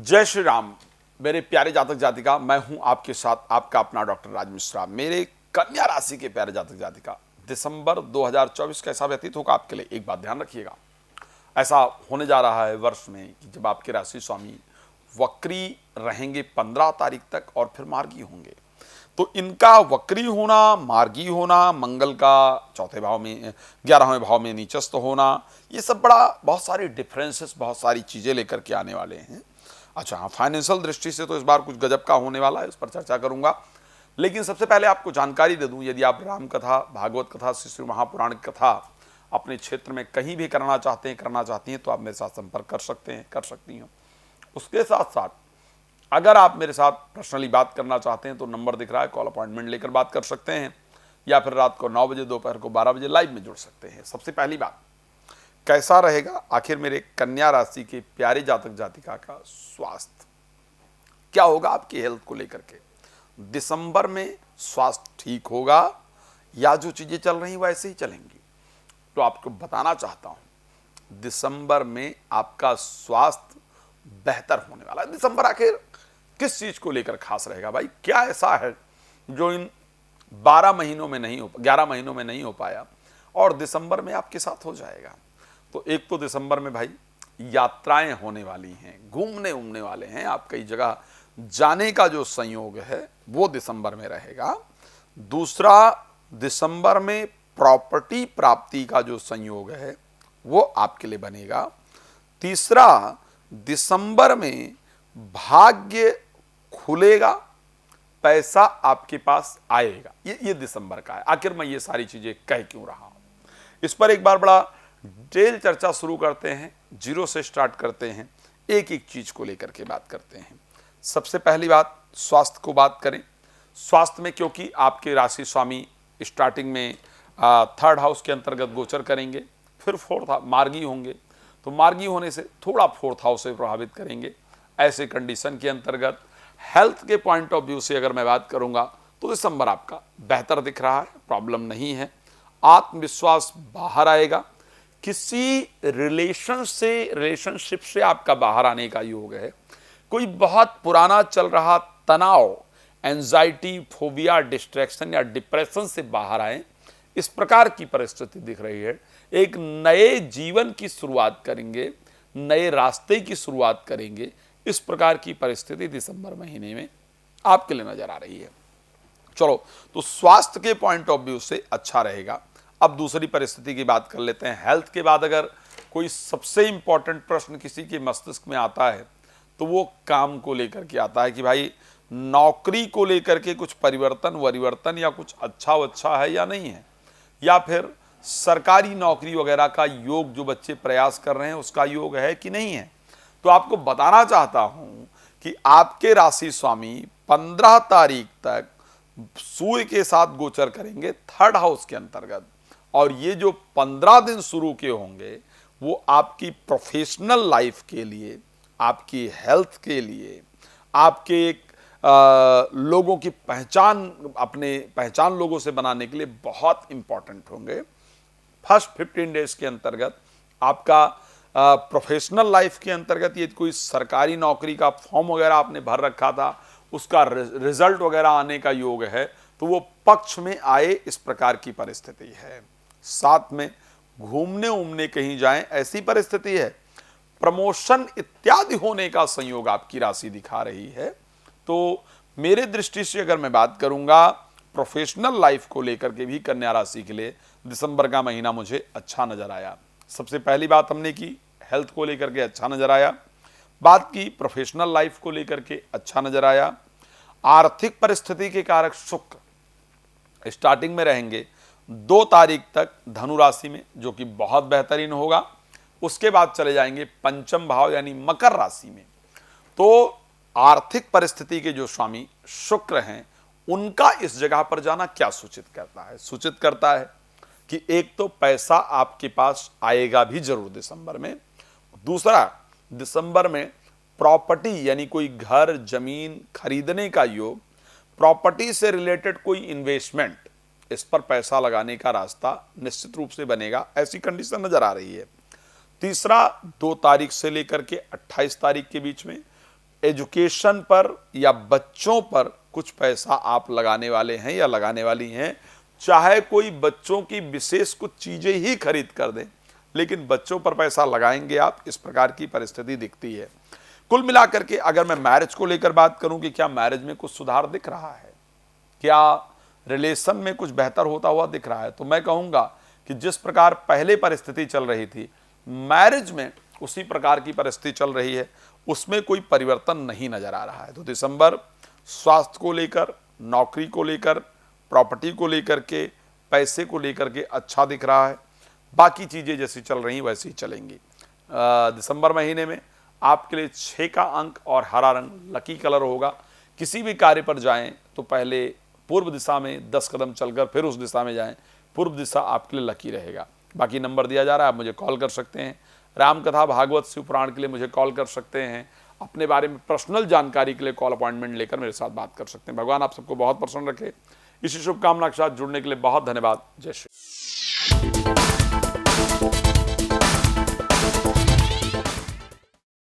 जय श्री राम। मेरे प्यारे जातक जातिका, मैं हूं आपके साथ आपका अपना डॉक्टर राज मिश्रा। मेरे कन्या राशि के प्यारे जातक जातिका, दिसंबर 2024 कैसा व्यतीत होगा आपके लिए, एक बात ध्यान रखिएगा। ऐसा होने जा रहा है वर्ष में कि जब आपके राशि स्वामी वक्री रहेंगे 15 तारीख तक और फिर मार्गी होंगे। तो इनका वक्री होना, मार्गी होना, मंगल का चौथे भाव में 11वें भाव में नीचस्थ होना, ये सब बहुत सारी डिफरेंसेस, बहुत सारी चीज़ें लेकर के आने वाले हैं। अच्छा हाँ, फाइनेंशियल दृष्टि से तो इस बार कुछ गजब का होने वाला है, उस पर चर्चा करूंगा। लेकिन सबसे पहले आपको जानकारी दे दूं, यदि आप राम कथा, भागवत कथा, श्री महापुराण की कथा अपने क्षेत्र में कहीं भी करना चाहते हैं, करना चाहती हैं, तो आप मेरे साथ संपर्क कर सकते हैं, कर सकती हैं। उसके साथ साथ अगर आप मेरे साथ पर्सनली बात करना चाहते हैं तो नंबर दिख रहा है, कॉल अपॉइंटमेंट लेकर बात कर सकते हैं, या फिर रात को 9 बजे, दोपहर को 12 बजे लाइव में जुड़ सकते हैं। सबसे पहली बात, कैसा रहेगा आखिर मेरे कन्या राशि के प्यारे जातक जातिका का स्वास्थ्य, क्या होगा आपकी हेल्थ को लेकर के। दिसंबर में स्वास्थ्य ठीक होगा या जो चीजें चल रही वैसे ही चलेंगी? तो आपको बताना चाहता हूं, दिसंबर में आपका स्वास्थ्य बेहतर होने वाला है। दिसंबर आखिर किस चीज को लेकर खास रहेगा भाई? क्या ऐसा है जो इन 12 महीनों में नहीं हो, 11 महीनों में नहीं हो पाया और दिसंबर में आपके साथ हो जाएगा? तो एक तो दिसंबर में भाई यात्राएं होने वाली हैं, घूमने उमने वाले हैं, आप कई जगह जाने का जो संयोग है वो दिसंबर में रहेगा। दूसरा, दिसंबर में प्रॉपर्टी प्राप्ति का जो संयोग है वो आपके लिए बनेगा। तीसरा, दिसंबर में भाग्य खुलेगा, पैसा आपके पास आएगा। ये दिसंबर का है। आखिर मैं ये सारी चीजें कह क्यों रहा हूं, इस पर एक बार बड़ा डिटेल चर्चा शुरू करते हैं, जीरो से स्टार्ट करते हैं, एक एक चीज को लेकर के बात करते हैं। सबसे पहली बात, स्वास्थ्य को बात करें। स्वास्थ्य में क्योंकि आपके राशि स्वामी स्टार्टिंग में 3rd हाउस के अंतर्गत गोचर करेंगे, फिर 4th मार्गी होंगे, तो मार्गी होने से थोड़ा 4th हाउस से प्रभावित करेंगे। ऐसे कंडीशन के अंतर्गत हेल्थ के पॉइंट ऑफ व्यू से अगर मैं बात करूंगा तो दिसंबर आपका बेहतर दिख रहा है, प्रॉब्लम नहीं है। आत्मविश्वास बाहर आएगा, किसी रिलेशनशिप से आपका बाहर आने का योग है। कोई बहुत पुराना चल रहा तनाव, एंजाइटी, फोबिया, डिस्ट्रैक्शन या डिप्रेशन से बाहर आए, इस प्रकार की परिस्थिति दिख रही है। एक नए जीवन की शुरुआत करेंगे, नए रास्ते की शुरुआत करेंगे, इस प्रकार की परिस्थिति दिसंबर महीने में आपके लिए नजर आ रही है। चलो, तो स्वास्थ्य के पॉइंट ऑफ व्यू से अच्छा रहेगा। अब दूसरी परिस्थिति की बात कर लेते हैं। हेल्थ के बाद अगर कोई सबसे इंपॉर्टेंट प्रश्न किसी के मस्तिष्क में आता है तो वो काम को लेकर के आता है कि भाई नौकरी को लेकर के कुछ परिवर्तन या कुछ अच्छा है या नहीं है, या फिर सरकारी नौकरी वगैरह का योग जो बच्चे प्रयास कर रहे हैं उसका योग है कि नहीं है। तो आपको बताना चाहता हूं कि आपके राशि स्वामी 15 तारीख तक सूर्य के साथ गोचर करेंगे 3rd हाउस के अंतर्गत, और ये जो 15 दिन शुरू के होंगे वो आपकी प्रोफेशनल लाइफ के लिए, आपकी हेल्थ के लिए, आपके एक लोगों की पहचान, अपने पहचान लोगों से बनाने के लिए बहुत इंपॉर्टेंट होंगे। फर्स्ट 15 डेज के अंतर्गत आपका प्रोफेशनल लाइफ के अंतर्गत, ये कोई सरकारी नौकरी का फॉर्म वगैरह आपने भर रखा था, उसका रिजल्ट वगैरह आने का योग है, तो वो पक्ष में आए, इस प्रकार की परिस्थिति है। साथ में घूमने उमने कहीं जाएं, ऐसी परिस्थिति है। प्रमोशन इत्यादि होने का संयोग आपकी राशि दिखा रही है। तो मेरे दृष्टि से अगर मैं बात करूंगा, प्रोफेशनल लाइफ को लेकर के भी कन्या राशि के लिए दिसंबर का महीना मुझे अच्छा नजर आया। सबसे पहली बात हमने की, हेल्थ को लेकर के अच्छा नजर आया। बात की प्रोफेशनल लाइफ को लेकर के अच्छा नजर आया। आर्थिक परिस्थिति के कारक शुक्र स्टार्टिंग में रहेंगे 2 तारीख तक धनु राशि में, जो कि बहुत बेहतरीन होगा। उसके बाद चले जाएंगे पंचम भाव यानी मकर राशि में। तो आर्थिक परिस्थिति के जो स्वामी शुक्र हैं, उनका इस जगह पर जाना क्या सूचित करता है? सूचित करता है कि एक तो पैसा आपके पास आएगा भी जरूर दिसंबर में। दूसरा, दिसंबर में प्रॉपर्टी यानी कोई घर जमीन खरीदने का योग, प्रॉपर्टी से रिलेटेड कोई इन्वेस्टमेंट, इस पर पैसा लगाने का रास्ता निश्चित रूप से बनेगा, ऐसी कंडीशन नजर आ रही है। तीसरा, 2 तारीख से लेकर के 28 तारीख के बीच में एजुकेशन पर या बच्चों पर कुछ पैसा आप लगाने वाले हैं या लगाने वाली हैं, चाहे कोई बच्चों की विशेष कुछ चीजें ही खरीद कर दें, लेकिन बच्चों पर पैसा लगाएंगे आप, इस प्रकार की परिस्थिति दिखती है। कुल मिलाकर के अगर मैं मैरिज को लेकर बात करूं कि क्या मैरिज में कुछ सुधार दिख रहा है, क्या रिलेशन में कुछ बेहतर होता हुआ दिख रहा है, तो मैं कहूंगा कि जिस प्रकार पहले परिस्थिति चल रही थी मैरिज में उसी प्रकार की परिस्थिति चल रही है, उसमें कोई परिवर्तन नहीं नजर आ रहा है। तो दिसंबर स्वास्थ्य को लेकर, नौकरी को लेकर, प्रॉपर्टी को लेकर के, पैसे को लेकर के अच्छा दिख रहा है। बाकी चीज़ें जैसी चल रही वैसी ही चलेंगी। दिसंबर महीने में आपके लिए 6 का अंक और हरा रंग लकी कलर होगा। किसी भी कार्य पर जाएं तो पहले पूर्व दिशा में 10 कदम चलकर फिर उस दिशा में जाएं, पूर्व दिशा आपके लिए लकी रहेगा। बाकी नंबर दिया जा रहा है, आप मुझे कॉल कर सकते हैं। रामकथा, भागवत, शिव पुराण के लिए मुझे कॉल कर सकते हैं। अपने बारे में पर्सनल जानकारी के लिए कॉल अपॉइंटमेंट लेकर मेरे साथ बात कर सकते हैं। भगवान आप सबको बहुत प्रसन्न रखे। इसी शुभकामना के साथ जुड़ने के लिए बहुत धन्यवाद। जय श्री।